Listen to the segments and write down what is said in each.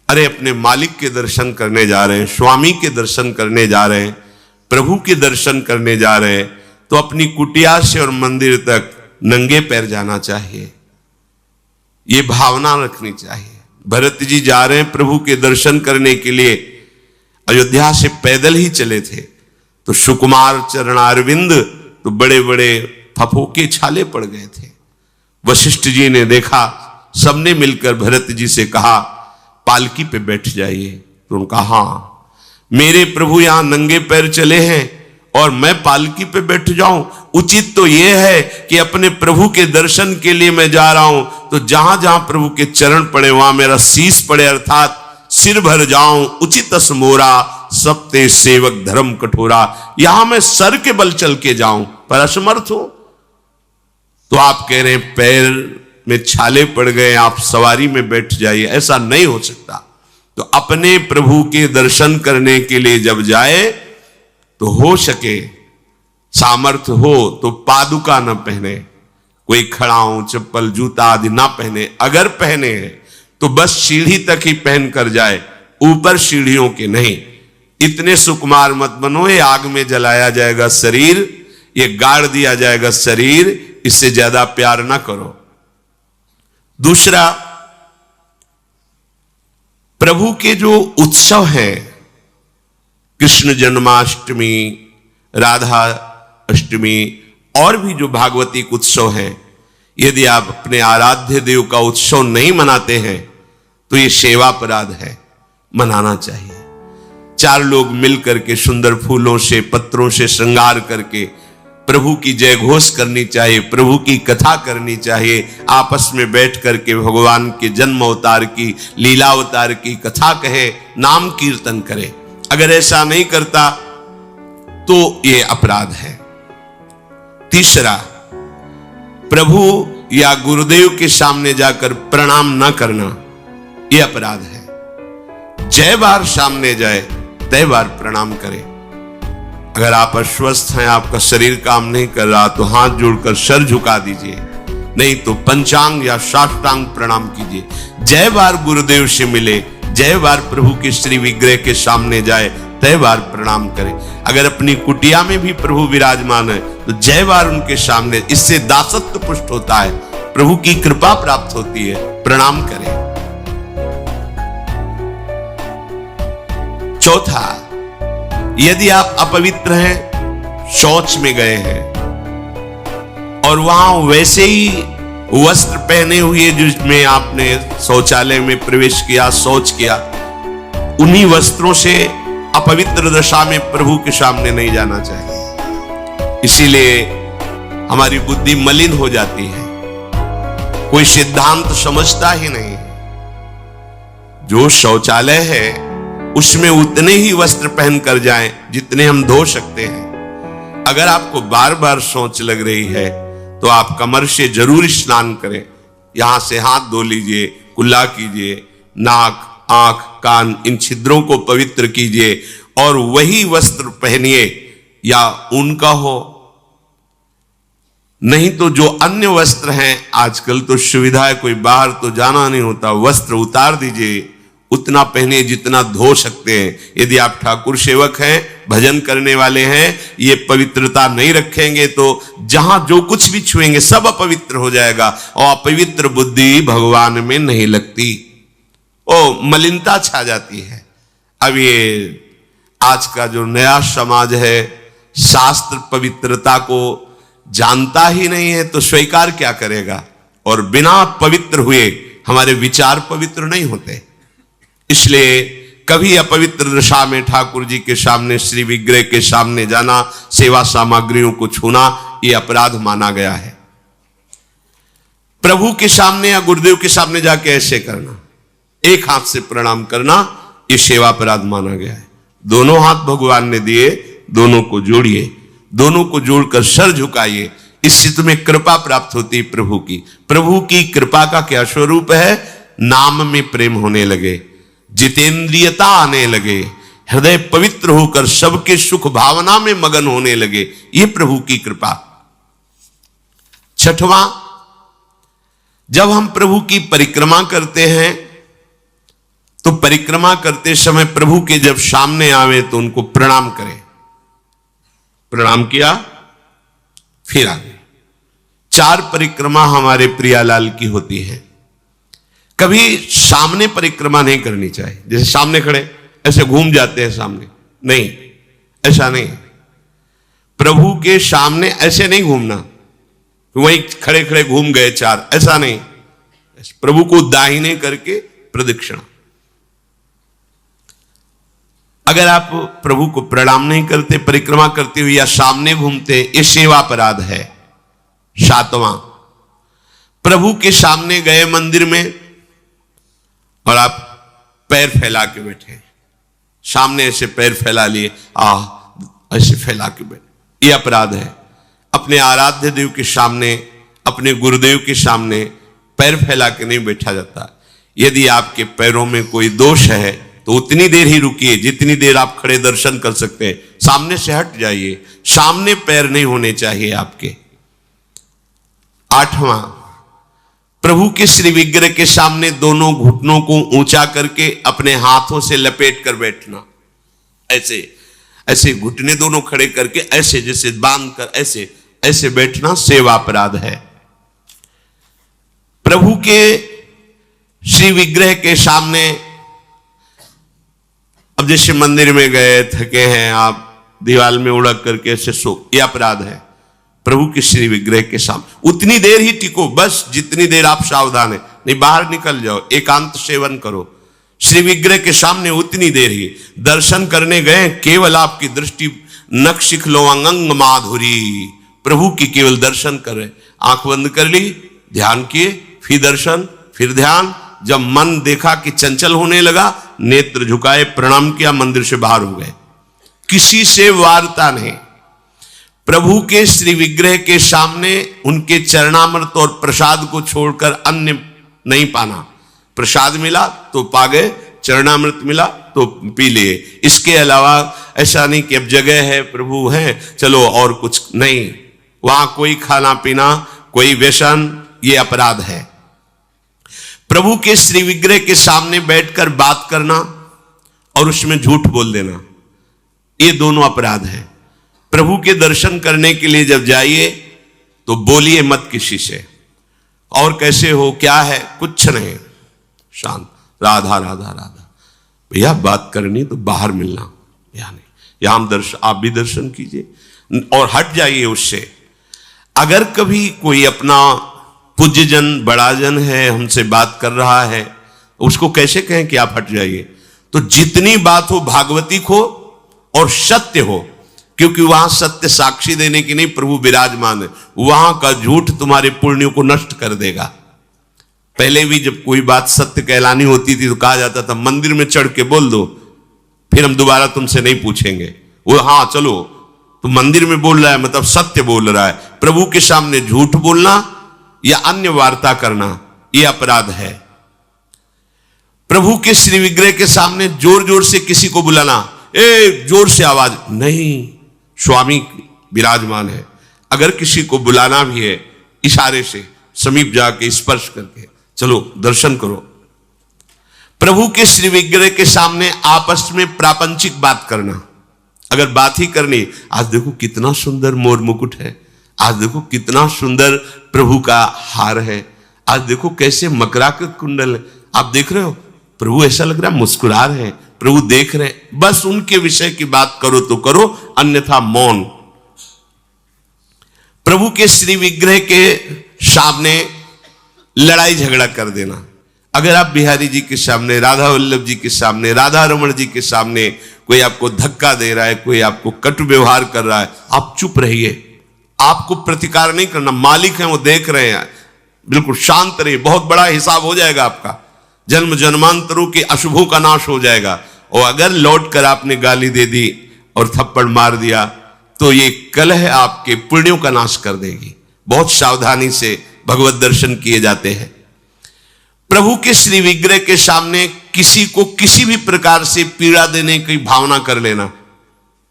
अरे अपने मालिक के दर्शन करने जा रहे हैं, स्वामी के दर्शन करने जा रहे हैं, प्रभु के दर्शन करने जा रहे हैं, तो अपनी कुटिया से और मंदिर तक नंगे पैर जाना चाहिए, ये भावना रखनी चाहिए। भरत जी जा रहे हैं प्रभु के दर्शन करने के लिए, अयोध्या से पैदल ही चले थे, तो सुकुमार चरणारविंद तो बड़े बड़े फफोके छाले पड़ गए थे। वशिष्ठ जी ने देखा, सबने मिलकर भरत जी से कहा पालकी पे बैठ जाइए, तो उन्होंने कहा हाँ, मेरे प्रभु यहां नंगे पैर चले हैं और मैं पालकी पे बैठ जाऊं? उचित तो यह है कि अपने प्रभु के दर्शन के लिए मैं जा रहा हूं, तो जहां जहां प्रभु के चरण पड़े वहां मेरा शीश पड़े, अर्थात सिर भर जाऊं। उचित मोरा सबते सेवक धर्म कठोरा, यहां मैं सर के बल चल के जाऊं पर असमर्थ हूं। तो आप कह रहे हैं पैर में छाले पड़ गए, आप सवारी में बैठ जाइए, ऐसा नहीं हो सकता। तो अपने प्रभु के दर्शन करने के लिए जब जाए तो हो सके सामर्थ्य हो तो पादुका न पहने, कोई खड़ाऊं चप्पल जूता आदि ना पहने, अगर पहने हैं तो बस सीढ़ी तक ही पहन कर जाए, ऊपर सीढ़ियों के नहीं। इतने सुकुमार मत बनो, ये आग में जलाया जाएगा शरीर, ये गाड़ दिया जाएगा शरीर, इससे ज्यादा प्यार ना करो। दूसरा, प्रभु के जो उत्सव हैं, कृष्ण जन्माष्टमी, राधा अष्टमी और भी जो भागवतिक उत्सव हैं, यदि आप अपने आराध्य देव का उत्सव नहीं मनाते हैं तो ये सेवा अपराध है, मनाना चाहिए। चार लोग मिलकर के सुंदर फूलों से पत्रों से श्रृंगार करके प्रभु की जय घोष करनी चाहिए, प्रभु की कथा करनी चाहिए, आपस में बैठ करके भगवान के जन्म अवतार की, लीला अवतार की कथा कहे, नाम कीर्तन करे। अगर ऐसा नहीं करता तो ये अपराध है। तीसरा, प्रभु या गुरुदेव के सामने जाकर प्रणाम न करना, यह अपराध है। जय बार सामने जाए तय बार प्रणाम करें। अगर आप अस्वस्थ हैं, आपका शरीर काम नहीं कर रहा, तो हाथ जोड़कर सर झुका दीजिए, नहीं तो पंचांग या साष्टांग प्रणाम कीजिए। जय बार गुरुदेव से मिले, जय बार प्रभु के श्री विग्रह के सामने जाए, तय बार प्रणाम करें। अगर अपनी कुटिया में भी प्रभु विराजमान है तो जय बार उनके सामने, इससे दासत्व पुष्ट होता है, प्रभु की कृपा प्राप्त होती है, प्रणाम करें। चौथा, यदि आप अपवित्र हैं, शौच में गए हैं और वहां वैसे ही वस्त्र पहने हुए जिसमें आपने शौचालय में प्रवेश किया, शौच किया, उन्हीं वस्त्रों से अपवित्र दशा में प्रभु के सामने नहीं जाना चाहिए। इसीलिए हमारी बुद्धि मलिन हो जाती है, कोई सिद्धांत समझता ही नहीं। जो शौचालय है उसमें उतने ही वस्त्र पहनकर जाएं जितने हम धो सकते हैं। अगर आपको बार बार शौच लग रही है तो आप कमर से जरूर स्नान करें, यहां से हाथ धो लीजिए, कुल्ला कीजिए, नाक आंख कान इन छिद्रों को पवित्र कीजिए और वही वस्त्र पहनिए, या उनका हो, नहीं तो जो अन्य वस्त्र हैं, आजकल तो सुविधा है, कोई बाहर तो जाना नहीं होता, वस्त्र उतार दीजिए, उतना पहने जितना धो सकते हैं। यदि आप ठाकुर सेवक हैं, भजन करने वाले हैं, ये पवित्रता नहीं रखेंगे तो जहां जो कुछ भी छुएंगे सब अपवित्र हो जाएगा, और अपवित्र बुद्धि भगवान में नहीं लगती, मलिनता छा जाती है। अब ये आज का जो नया समाज है, शास्त्र पवित्रता को जानता ही नहीं है तो स्वीकार क्या करेगा, और बिना पवित्र हुए हमारे विचार पवित्र नहीं होते। इसलिए कभी अपवित्र दशा में ठाकुर जी के सामने, श्री विग्रह के सामने जाना, सेवा सामग्रियों को छूना, यह अपराध माना गया है। प्रभु के सामने या गुरुदेव के सामने जाके ऐसे करना, एक हाथ से प्रणाम करना, यह सेवा अपराध माना गया है। दोनों हाथ भगवान ने दिए, दोनों को जोड़िए, दोनों को जोड़कर सर झुकाइए, इससे तुम्हें कृपा प्राप्त होती है प्रभु की। प्रभु की कृपा का क्या स्वरूप है? नाम में प्रेम होने लगे, जितेंद्रियता आने लगे, हृदय पवित्र होकर सबके सुख भावना में मगन होने लगे, ये प्रभु की कृपा। छठवां, जब हम प्रभु की परिक्रमा करते हैं तो परिक्रमा करते समय प्रभु के जब सामने आवे तो उनको प्रणाम करें। प्रणाम किया, फिर आगे। 4 परिक्रमा हमारे प्रियालाल की होती है। कभी सामने परिक्रमा नहीं करनी चाहिए, जैसे सामने खड़े ऐसे घूम जाते हैं सामने, नहीं, ऐसा नहीं। प्रभु के सामने ऐसे नहीं घूमना, वहीं खड़े खड़े घूम गए 4, ऐसा नहीं। प्रभु को दाहिने करके प्रदक्षिणा। अगर आप प्रभु को प्रणाम नहीं करते, परिक्रमा करते हुए या सामने घूमते, ये सेवा अपराध है। 7वां, प्रभु के सामने गए मंदिर में और आप पैर फैला के बैठे, सामने ऐसे पैर फैला लिए, ऐसे फैला के बैठे, ये अपराध है। अपने आराध्य देव के सामने, अपने गुरुदेव के सामने पैर फैला के नहीं बैठा जाता। यदि आपके पैरों में कोई दोष है तो उतनी देर ही रुकिए जितनी देर आप खड़े दर्शन कर सकते हैं। सामने से हट जाइए, सामने पैर नहीं होने चाहिए आपके। 8वां, प्रभु के श्री विग्रह के सामने दोनों घुटनों को ऊंचा करके अपने हाथों से लपेट कर बैठना। ऐसे ऐसे घुटने दोनों खड़े करके ऐसे जैसे बांध कर ऐसे ऐसे बैठना सेवा अपराध है। प्रभु के श्री विग्रह के सामने, अब जैसे मंदिर में गए, थके हैं आप, दीवार में उड़क करके ऐसे सो, यह अपराध है। प्रभु के श्री विग्रह के सामने उतनी देर ही टिको, बस जितनी देर आप सावधान है, नहीं बाहर निकल जाओ, एकांत सेवन करो। श्री विग्रह के सामने उतनी देर ही दर्शन करने गए, केवल आपकी दृष्टि नख शिखलो अंग माधुरी, प्रभु की केवल दर्शन कर रहे, आंख बंद कर ली, ध्यान किए, फिर दर्शन, फिर ध्यान। जब मन देखा कि चंचल होने लगा, नेत्र झुकाए, प्रणाम किया, मंदिर से बाहर हो गए। किसी से वार्ता नहीं। प्रभु के श्री विग्रह के सामने उनके चरणामृत और प्रसाद को छोड़कर अन्य नहीं पाना। प्रसाद मिला तो पा गए, चरणामृत मिला तो पी लिए। इसके अलावा ऐसा नहीं कि अब जगह है, प्रभु है, चलो और कुछ नहीं। वहां कोई खाना पीना, कोई व्यसन, ये अपराध है। प्रभु के श्री विग्रह के सामने बैठकर बात करना और उसमें झूठ बोल देना, ये दोनों अपराध है। प्रभु के दर्शन करने के लिए जब जाइए तो बोलिए मत किसी से, और कैसे हो, क्या है, कुछ नहीं, शांत, राधा राधा राधा। भैया बात करनी तो बाहर मिलना, यहाँ नहीं, यहाँ हम दर्शन, आप भी दर्शन कीजिए और हट जाइए उससे। अगर कभी कोई अपना पूज्यजन, बड़ा जन है, हमसे बात कर रहा है, उसको कैसे कहें कि आप हट जाइए? तो जितनी बात हो भागवतिक हो और सत्य हो, क्योंकि वहां सत्य साक्षी देने की नहीं, प्रभु विराजमान है। वहां का झूठ तुम्हारे पुण्यों को नष्ट कर देगा। पहले भी जब कोई बात सत्य कहलानी होती थी तो कहा जाता था मंदिर में चढ़ के बोल दो, फिर हम दोबारा तुमसे नहीं पूछेंगे। वो हाँ चलो, तो मंदिर में बोल रहा है मतलब सत्य बोल रहा है। प्रभु के सामने झूठ बोलना या अन्य वार्ता करना, यह अपराध है। प्रभु के श्री विग्रह के सामने जोर जोर से किसी को बुलाना, ए जोर से आवाज नहीं, स्वामी विराजमान है। अगर किसी को बुलाना भी है, इशारे से समीप जाके स्पर्श करके चलो दर्शन करो। प्रभु के श्री विग्रह के सामने आपस में प्रापंचिक बात करना, अगर बात ही करनी, आज देखो कितना सुंदर मोर मुकुट है, आज देखो कितना सुंदर प्रभु का हार है, आज देखो कैसे मकराकृत कुंडल है, आप देख रहे हो, प्रभु ऐसा लग रहा है मुस्कुरा रहे हैं, प्रभु देख रहे हैं। बस उनके विषय की बात करो तो करो, अन्यथा मौन। प्रभु के श्री विग्रह के सामने लड़ाई झगड़ा कर देना। अगर आप बिहारी जी के सामने, राधा वल्लभ जी के सामने, राधा रमण जी के सामने कोई आपको धक्का दे रहा है, कोई आपको कटु व्यवहार कर रहा है, आप चुप रहिए। आपको प्रतिकार नहीं करना, मालिक हैं वो देख रहे हैं, बिल्कुल शांत रहिए। बहुत बड़ा हिसाब हो जाएगा आपका, जन्म जन्मांतरों के अशुभों का नाश हो जाएगा। और अगर लौट कर आपने गाली दे दी और थप्पड़ मार दिया तो ये कलह आपके पुण्यों का नाश कर देगी। बहुत सावधानी से भगवत दर्शन किए जाते हैं। प्रभु के श्री विग्रह के सामने किसी को किसी भी प्रकार से पीड़ा देने की भावना कर लेना,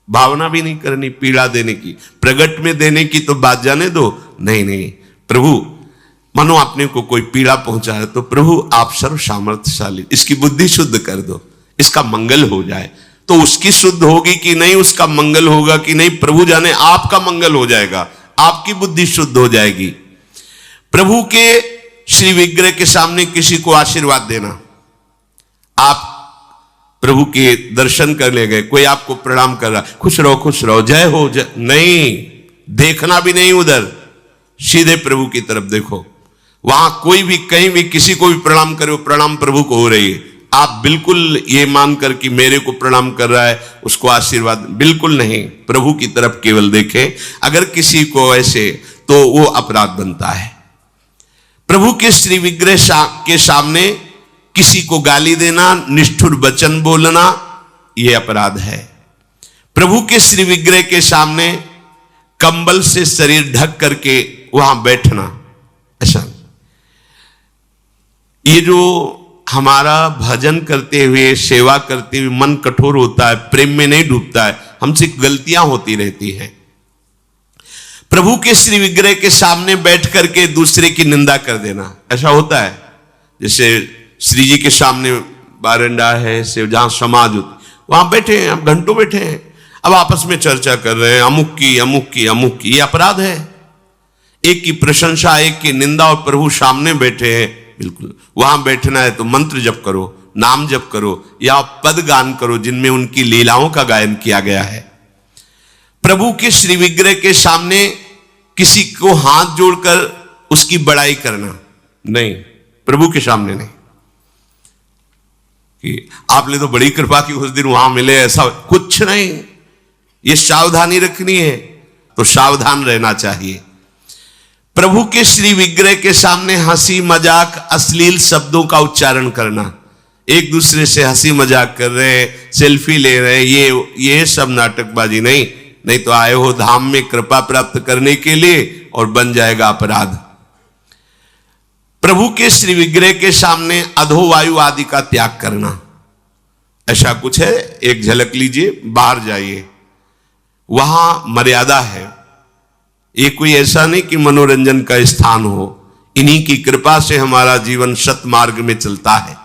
भावना भी नहीं करनी पीड़ा देने की, प्रगट में देने की तो बात जाने दो। नहीं नहीं, प्रभु मानो आपने को कोई पीड़ा पहुंचा है, तो प्रभु आप सर्व सामर्थ्यशाली, इसकी बुद्धि शुद्ध कर दो, इसका मंगल हो जाए। तो उसकी शुद्ध होगी कि नहीं, उसका मंगल होगा कि नहीं, प्रभु जाने। आपका मंगल हो जाएगा, आपकी बुद्धि शुद्ध हो जाएगी। प्रभु के श्री विग्रह के सामने किसी को आशीर्वाद देना। आप प्रभु के दर्शन करने गए, कोई आपको प्रणाम कर रहा, खुश रहो, जय हो, जय, नहीं, देखना भी नहीं उधर, सीधे प्रभु की तरफ देखो। वहां कोई भी कहीं भी किसी को भी प्रणाम करे, प्रणाम प्रभु को हो रही है। आप बिल्कुल ये मानकर कि मेरे को प्रणाम कर रहा है, उसको आशीर्वाद, बिल्कुल नहीं, प्रभु की तरफ केवल देखें। अगर किसी को ऐसे, तो वो अपराध बनता है। प्रभु के श्री विग्रह के सामने किसी को गाली देना, निष्ठुर वचन बोलना, यह अपराध है। प्रभु के श्री विग्रह के सामने कंबल से शरीर ढक करके वहां बैठना, ऐसा। ये जो हमारा भजन करते हुए, सेवा करते हुए मन कठोर होता है, प्रेम में नहीं डूबता है, हमसे गलतियां होती रहती हैं। प्रभु के श्री विग्रह के सामने बैठ करके दूसरे की निंदा कर देना, ऐसा होता है। जैसे श्री जी के सामने बारंडा है, से जहां समाज होती, वहां बैठे हैं, अब घंटों बैठे हैं, अब आपस में चर्चा कर रहे हैं, अमुक की, ये अपराध है। एक की प्रशंसा, एक की निंदा, और प्रभु सामने बैठे हैं। बिल्कुल वहां बैठना है तो मंत्र जप करो, नाम जप करो, या पद गान करो जिनमें उनकी लीलाओं का गायन किया गया है। प्रभु के श्री विग्रह के सामने किसी को हाथ जोड़कर उसकी बड़ाई करना नहीं, प्रभु के सामने नहीं, कि आपने तो बड़ी कृपा की, उस दिन वहां मिले, ऐसा कुछ नहीं। ये सावधानी रखनी है, तो सावधान रहना चाहिए। प्रभु के श्री विग्रह के सामने हंसी मजाक, अश्लील शब्दों का उच्चारण करना, एक दूसरे से हंसी मजाक कर रहे हैं, सेल्फी ले रहे हैं, ये सब नाटकबाजी नहीं तो आए हो धाम में कृपा प्राप्त करने के लिए, और बन जाएगा अपराध। प्रभु के श्री विग्रह के सामने अधोवायु आदि का त्याग करना, ऐसा कुछ है, एक झलक लीजिए, बाहर जाइए, वहां मर्यादा है। ये कोई ऐसा नहीं कि मनोरंजन का स्थान हो, इन्हीं की कृपा से हमारा जीवन सत मार्ग में चलता है।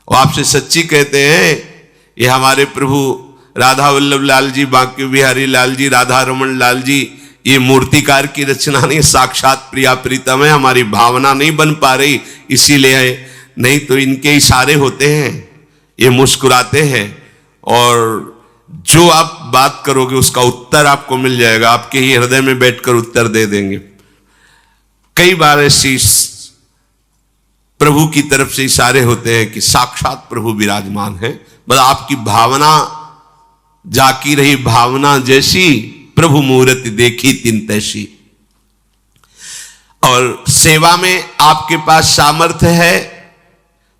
और आपसे सच्ची कहते हैं, ये हमारे प्रभु राधा वल्लभ लाल जी, बांके बिहारी लाल जी, राधा रमन लाल जी, ये मूर्तिकार की रचना नहीं, साक्षात प्रिया प्रीतम है। हमारी भावना नहीं बन पा रही, इसीलिए, नहीं तो इनके इशारे होते हैं, ये मुस्कुराते हैं, और जो आप बात करोगे उसका उत्तर आपको मिल जाएगा, आपके ही हृदय में बैठकर उत्तर दे देंगे। कई बार ऐसी प्रभु की तरफ से इशारे होते हैं कि साक्षात प्रभु विराजमान है, मतलब आपकी भावना जाकी रही, भावना जैसी प्रभु मूर्ति देखी तिन तैसी। और सेवा में आपके पास सामर्थ्य है,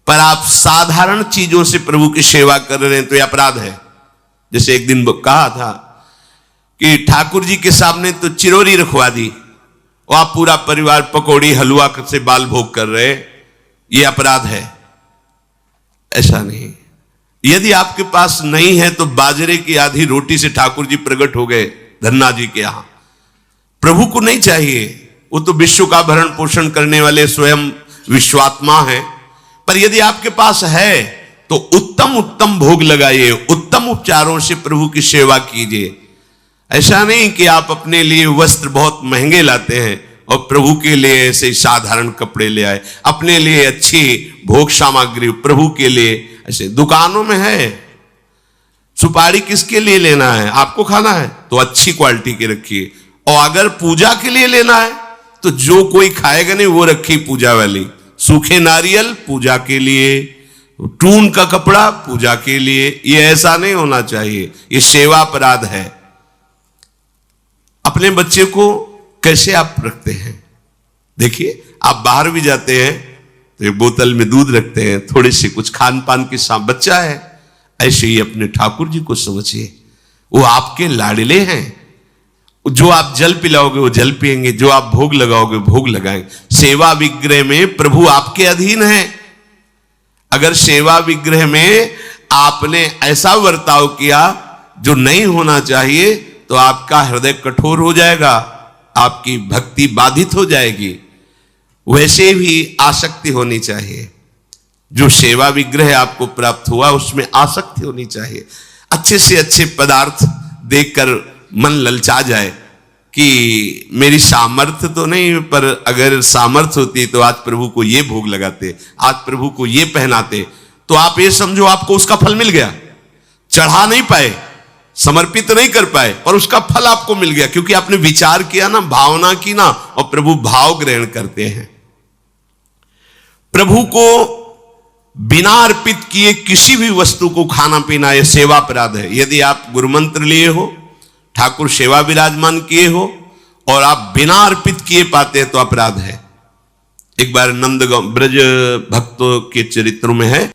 पर आप साधारण चीजों से प्रभु की सेवा कर रहे हैं, तो यह अपराध है। जैसे एक दिन कहा था कि ठाकुर जी के सामने तो चिरौरी रखवा दी, और आप पूरा परिवार पकौड़ी हलवा से बाल भोग कर रहे, ये अपराध है। ऐसा नहीं, यदि आपके पास नहीं है तो बाजरे की आधी रोटी से ठाकुर जी प्रकट हो गए धन्ना जी के यहां। प्रभु को नहीं चाहिए, वो तो विश्व का भरण पोषण करने वाले स्वयं विश्वात्मा है। पर यदि आपके पास है तो उत्तम उत्तम भोग लगाइए, उत्तम उपचारों से प्रभु की सेवा कीजिए। ऐसा नहीं कि आप अपने लिए वस्त्र बहुत महंगे लाते हैं और प्रभु के लिए ऐसे ही साधारण कपड़े ले आए, अपने लिए अच्छी भोग सामग्री प्रभु के लिए। ऐसे दुकानों में है, सुपारी किसके लिए लेना है, आपको खाना है तो अच्छी क्वालिटी की रखिए, और अगर पूजा के लिए लेना है तो जो कोई खाएगा नहीं वो रखी पूजा वाली। सूखे नारियल पूजा के लिए, टून का कपड़ा पूजा के लिए, ये ऐसा नहीं होना चाहिए, ये सेवा अपराध है। अपने बच्चे को कैसे आप रखते हैं, देखिए आप बाहर भी जाते हैं तो एक बोतल में दूध रखते हैं, थोड़े से कुछ खान पान के साथ, बच्चा है, ऐसे ही अपने ठाकुर जी को समझिए, वो आपके लाडले हैं। जो आप जल पिलाओगे वो जल पिएंगे, जो आप भोग लगाओगे भोग लगाएंगे। सेवा विग्रह में प्रभु आपके अधीन है। अगर सेवा विग्रह में आपने ऐसा बर्ताव किया जो नहीं होना चाहिए तो आपका हृदय कठोर हो जाएगा, आपकी भक्ति बाधित हो जाएगी। वैसे भी आसक्ति होनी चाहिए। जो सेवा विग्रह आपको प्राप्त हुआ उसमें आसक्ति होनी चाहिए। अच्छे से अच्छे पदार्थ देखकर मन ललचा जाए कि मेरी सामर्थ्य तो नहीं, पर अगर सामर्थ्य होती तो आज प्रभु को ये भोग लगाते, आज प्रभु को ये पहनाते, तो आप ये समझो आपको उसका फल मिल गया। चढ़ा नहीं पाए, समर्पित नहीं कर पाए, पर उसका फल आपको मिल गया, क्योंकि आपने विचार किया ना, भावना की ना, और प्रभु भाव ग्रहण करते हैं। प्रभु को बिना अर्पित किए किसी भी वस्तु को खाना पीना यह सेवा अपराध है। यदि आप गुरु मंत्र लिए हो, ठाकुर सेवा विराजमान किए हो और आप बिना अर्पित किए पाते हैं तो अपराध है। एक बार नंदगांव ब्रज भक्तों के चरित्रों में है,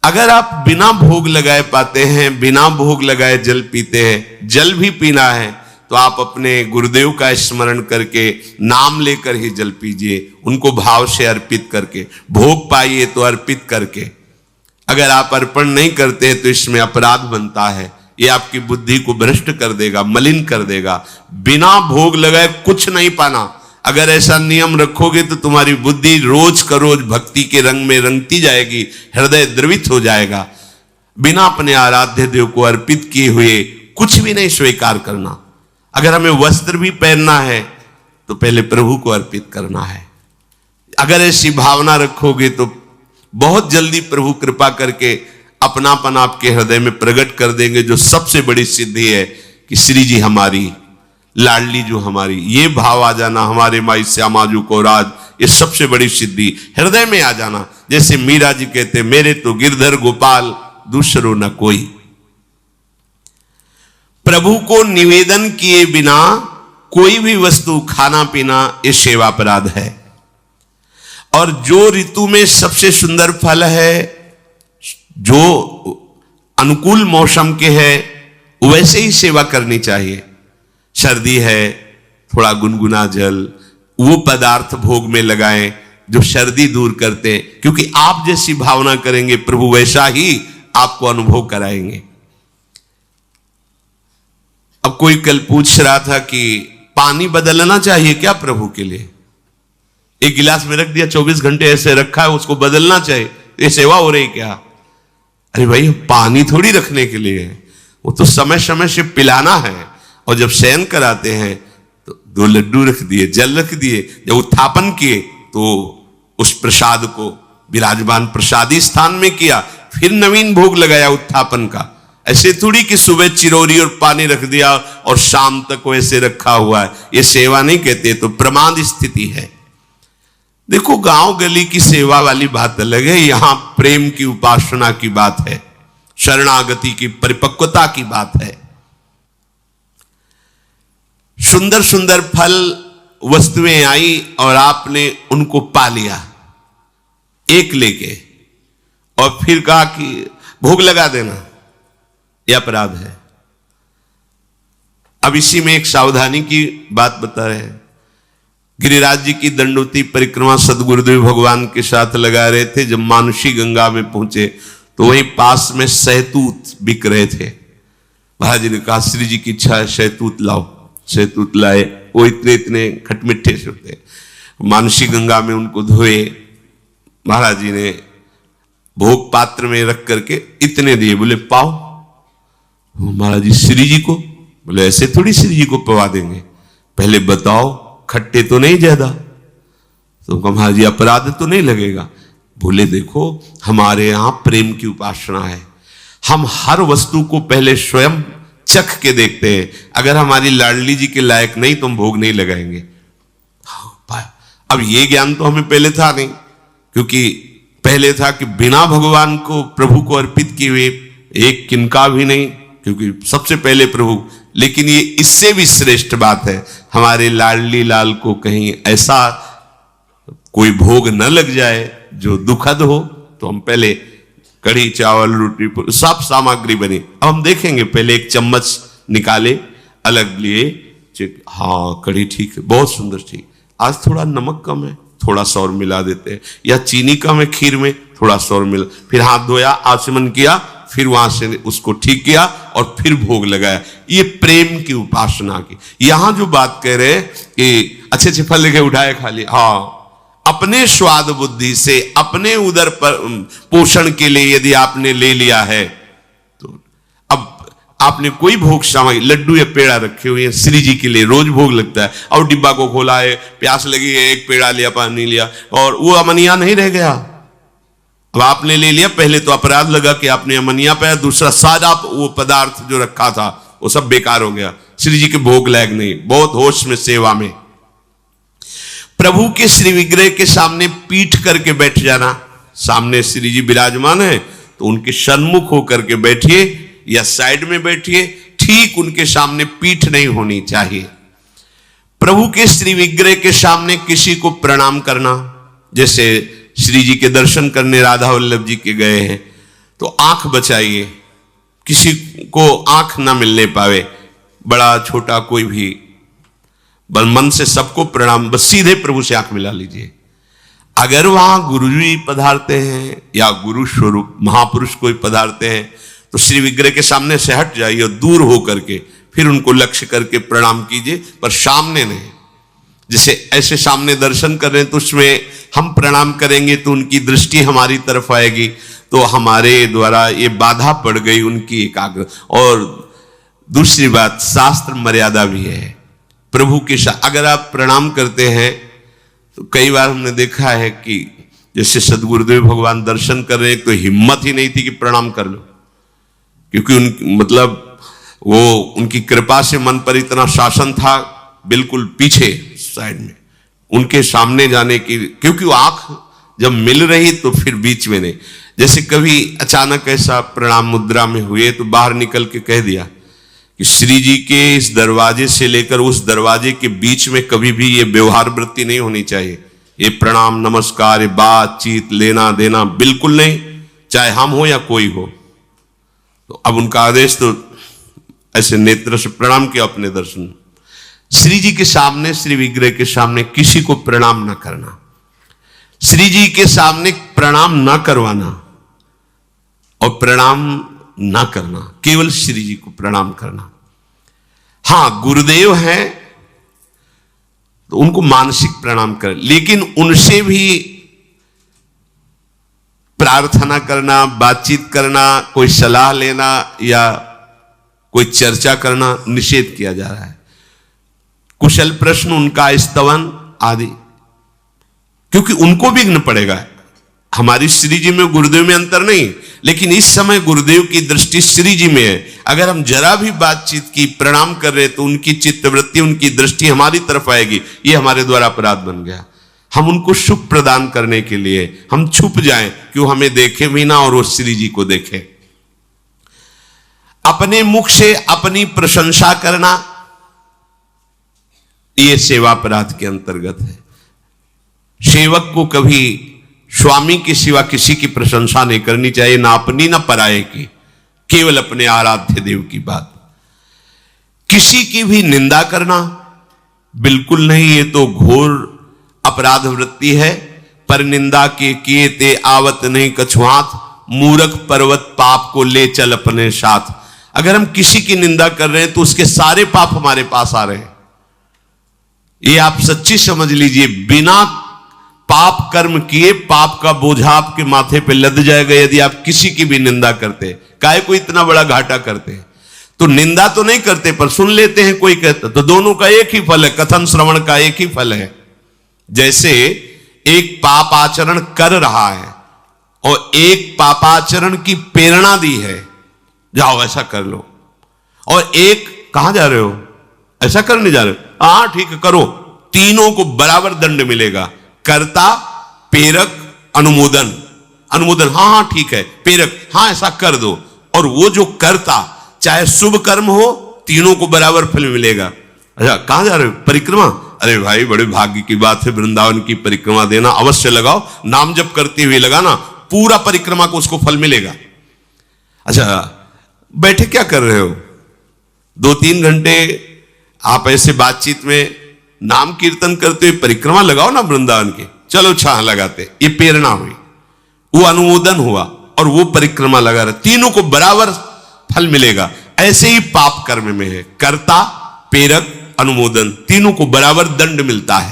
अगर आप बिना भोग लगाए पाते हैं, बिना भोग लगाए जल पीते हैं, जल भी पीना है तो आप अपने गुरुदेव का स्मरण करके नाम लेकर ही जल पीजिए, उनको भाव से अर्पित करके। भोग पाइए तो अर्पित करके। अगर आप अर्पण नहीं करते तो इसमें अपराध बनता है। ये आपकी बुद्धि को भ्रष्ट कर देगा, मलिन कर देगा। बिना भोग लगाए कुछ नहीं पाना। अगर ऐसा नियम रखोगे तो तुम्हारी बुद्धि रोज का रोज भक्ति के रंग में रंगती जाएगी, हृदय द्रवित हो जाएगा। बिना अपने आराध्य देव को अर्पित किए हुए कुछ भी नहीं स्वीकार करना। अगर हमें वस्त्र भी पहनना है तो पहले प्रभु को अर्पित करना है। अगर ऐसी भावना रखोगे तो बहुत जल्दी प्रभु कृपा करके अपनापन आपके हृदय में प्रकट कर देंगे। जो सबसे बड़ी सिद्धि है कि श्री जी हमारी, लाडली जो हमारी, ये भाव आ जाना, हमारे माई श्यामाजू को राज, ये सबसे बड़ी सिद्धि हृदय में आ जाना। जैसे मीरा जी कहते, मेरे तो गिरधर गोपाल दूसरो न कोई। प्रभु को निवेदन किए बिना कोई भी वस्तु खाना पीना ये सेवा अपराध है। और जो ऋतु में सबसे सुंदर फल है, जो अनुकूल मौसम के है, वैसे ही सेवा करनी चाहिए। सर्दी है, थोड़ा गुनगुना जल, वो पदार्थ भोग में लगाएं जो सर्दी दूर करते हैं, क्योंकि आप जैसी भावना करेंगे प्रभु वैसा ही आपको अनुभव कराएंगे। अब कोई कल पूछ रहा था कि पानी बदलना चाहिए क्या प्रभु के लिए? एक गिलास में रख दिया, 24 घंटे ऐसे रखा है, उसको बदलना चाहिए, ये सेवा हो रही क्या? अरे भाई, पानी थोड़ी रखने के लिए है, वो तो समय समय से पिलाना है। और जब शयन कराते हैं तो 2 लड्डू रख दिए, जल रख दिए। जब उत्थापन किए तो उस प्रसाद को विराजमान प्रसादी स्थान में किया, फिर नवीन भोग लगाया उत्थापन का। ऐसे थोड़ी कि सुबह चिरौरी और पानी रख दिया और शाम तक वैसे रखा हुआ है, ये सेवा नहीं कहते, तो प्रमाद स्थिति है। देखो, गांव गली की सेवा वाली बात अलग है, यहां प्रेम की उपासना की बात है, शरणागति की परिपक्वता की बात है। सुंदर सुंदर फल वस्तुएं आई और आपने उनको पा लिया एक लेके, और फिर कहा कि भोग लगा देना, यह अपराध है। अब इसी में एक सावधानी की बात बता रहे हैं। गिरिराज जी की दंडोती परिक्रमा सदगुरुदेव भगवान के साथ लगा रहे थे। जब मानुषी गंगा में पहुंचे तो वहीं पास में सहतूत बिक रहे थे। महाराज जी ने कहा, श्री जी की इच्छा है, सहतूत लाओ। सहतूत लाए, वो इतने इतने खटमिठे से होते। मानुषी गंगा में उनको धोए, महाराज जी ने भोग पात्र में रख करके इतने दिए। बोले पाओ। महाराज जी श्री जी को, बोले ऐसे थोड़ी श्री जी को पवा देंगे, पहले बताओ खट्टे तो नहीं ज्यादा। तो महाराज जी अपराध तो नहीं लगेगा? बोले देखो, हमारे यहां प्रेम की उपासना है, हम हर वस्तु को पहले स्वयं चख के देखते हैं। अगर हमारी लाडली जी के लायक नहीं तो हम भोग नहीं लगाएंगे। अब ये ज्ञान तो हमें पहले था नहीं, क्योंकि पहले था कि बिना भगवान को प्रभु को अर्पित किए हुए एक किनका भी नहीं, क्योंकि सबसे पहले प्रभु। लेकिन ये इससे भी श्रेष्ठ बात है, हमारे लाडली लाल को कहीं ऐसा कोई भोग न लग जाए जो दुखद हो, तो हम पहले कढ़ी चावल रोटी सब सामग्री बनी। अब हम देखेंगे, पहले एक चम्मच निकाले, अलग लिए, हाँ कढ़ी ठीक है, बहुत सुंदर ठीक, आज थोड़ा नमक कम है, थोड़ा सा और मिला देते हैं, या चीनी कम है खीर में, थोड़ा सा और मिला। फिर हाथ धोया, आचमन किया, फिर वहां से उसको ठीक किया और फिर भोग लगाया। ये प्रेम की उपासना की। यहां जो बात कह रहे कि अच्छे अच्छे फल लेके उठाए खा लिए, हाँ अपने स्वाद बुद्धि से, अपने उदर पर पोषण के लिए यदि आपने ले लिया है, तो अब आपने कोई भोग सामग्री, लड्डू या पेड़ा रखे हुए हैं श्री जी के लिए, रोज भोग लगता है, और डिब्बा को खोला है, प्यास लगी है, एक पेड़ा लिया, पानी लिया, और वो अमनिया नहीं रह गया। अब आपने ले लिया, पहले तो अपराध लगा कि आपने अमनिया पाया, दूसरा सादा वो पदार्थ जो रखा था वो सब बेकार हो गया, श्री जी के भोग लायक नहीं। बहुत होश में, सेवा में। प्रभु के श्री विग्रह के सामने पीठ करके बैठ जाना। सामने श्री जी विराजमान है तो उनके सन्मुख होकर के बैठिए या साइड में बैठिए, ठीक उनके सामने पीठ नहीं होनी चाहिए। प्रभु के श्री विग्रह के सामने किसी को प्रणाम करना, जैसे श्री जी के दर्शन करने राधा वल्लभ जी के गए हैं तो आंख बचाइए, किसी को आंख ना मिलने पावे, बड़ा छोटा कोई भी, बस मन से सबको प्रणाम, बस सीधे प्रभु से आंख मिला लीजिए। अगर वहां गुरु जी पधारते हैं या गुरु स्वरूप महापुरुष कोई पधारते हैं तो श्री विग्रह के सामने से हट जाइए और दूर होकर के फिर उनको लक्ष्य करके प्रणाम कीजिए, पर सामने नहीं। जैसे ऐसे सामने दर्शन कर रहे हैं तो उसमें हम प्रणाम करेंगे तो उनकी दृष्टि हमारी तरफ आएगी, तो हमारे द्वारा ये बाधा पड़ गई उनकी एकाग्र। और दूसरी बात, शास्त्र मर्यादा भी है प्रभु के साथ। अगर आप प्रणाम करते हैं तो कई बार हमने देखा है कि जैसे सदगुरुदेव भगवान दर्शन कर रहे हैं तो हिम्मत ही नहीं थी कि प्रणाम कर लो, क्योंकि मतलब वो उनकी कृपा से मन पर इतना शासन था, बिल्कुल पीछे साइड में उनके सामने जाने की, क्योंकि वो आंख जब मिल रही तो फिर बीच में नहीं। जैसे कभी अचानक ऐसा प्रणाम मुद्रा में हुए तो बाहर निकल के कह दिया कि श्री जी के इस दरवाजे से लेकर उस दरवाजे के बीच में कभी भी ये व्यवहार वृत्ति नहीं होनी चाहिए, ये प्रणाम नमस्कार, ये बातचीत लेना देना बिल्कुल नहीं, चाहे हम हो या कोई हो। तो अब उनका आदेश, तो ऐसे नेत्र से प्रणाम किया अपने दर्शन। श्री जी के सामने, श्री विग्रह के सामने किसी को प्रणाम ना करना, श्री जी के सामने प्रणाम ना करवाना और प्रणाम ना करना, केवल श्री जी को प्रणाम करना। हां, गुरुदेव हैं तो उनको मानसिक प्रणाम करें, लेकिन उनसे भी प्रार्थना करना, बातचीत करना, कोई सलाह लेना या कोई चर्चा करना निषेध किया जा रहा है। कुशल प्रश्न, उनका स्तवन आदि, क्योंकि उनको विघ्न पड़ेगा। हमारी श्री जी में गुरुदेव में अंतर नहीं, लेकिन इस समय गुरुदेव की दृष्टि श्री जी में है। अगर हम जरा भी बातचीत की, प्रणाम कर रहे तो उनकी चित्तवृत्ति, उनकी दृष्टि हमारी तरफ आएगी, ये हमारे द्वारा अपराध बन गया। हम उनको सुख प्रदान करने के लिए हम छुप जाएं कि वो हमें देखे भी ना और वो श्री जी को देखे। अपने मुख से अपनी प्रशंसा करना, ये सेवा अपराध के अंतर्गत है। सेवक को कभी स्वामी के सिवा किसी की प्रशंसा नहीं करनी चाहिए, ना अपनी ना पराये की, केवल अपने आराध्य देव की बात। किसी की भी निंदा करना बिल्कुल नहीं, ये तो घोर अपराध वृत्ति है। पर निंदा के किए ते आवत नहीं कछुआत, मूर्ख पर्वत पाप को ले चल अपने साथ। अगर हम किसी की निंदा कर रहे हैं तो उसके सारे पाप हमारे पास आ रहे हैं, ये आप सच्ची समझ लीजिए। बिना पाप कर्म किए पाप का बोझा आपके माथे पे लद जाएगा यदि आप किसी की भी निंदा करते। काहे को इतना बड़ा घाटा करते हैं? तो निंदा तो नहीं करते पर सुन लेते हैं, कोई कहता तो दोनों का एक ही फल है, कथन श्रवण का एक ही फल है। जैसे एक पाप आचरण कर रहा है और एक पापाचरण की प्रेरणा दी है, जाओ ऐसा कर लो, और एक कहां जा रहे हो, ऐसा करने जा रहे हो, हाँ ठीक है करो, तीनों को बराबर दंड मिलेगा। कर्ता, प्रेरक, अनुमोदन। अनुमोदन हाँ हाँ ठीक है, प्रेरक हाँ ऐसा कर दो, और वो जो कर्ता चाहे शुभ कर्म हो, तीनों को बराबर फल मिलेगा। अच्छा कहां जा रहे हो, परिक्रमा? अरे भाई बड़े भाग्य की बात है, वृंदावन की परिक्रमा देना, अवश्य लगाओ, नाम जप करते हुए लगाना, पूरा परिक्रमा को उसको फल मिलेगा। अच्छा बैठे क्या कर रहे हो, 2-3 घंटे आप ऐसे बातचीत में नाम कीर्तन करते हुए परिक्रमा लगाओ ना वृंदावन के, चलो छाह लगाते, ये प्रेरणा हुई, वो अनुमोदन हुआ और वो परिक्रमा लगा रहे, तीनों को बराबर फल मिलेगा। ऐसे ही पाप कर्म में है, कर्ता, प्रेरक, अनुमोदन, तीनों को बराबर दंड मिलता है।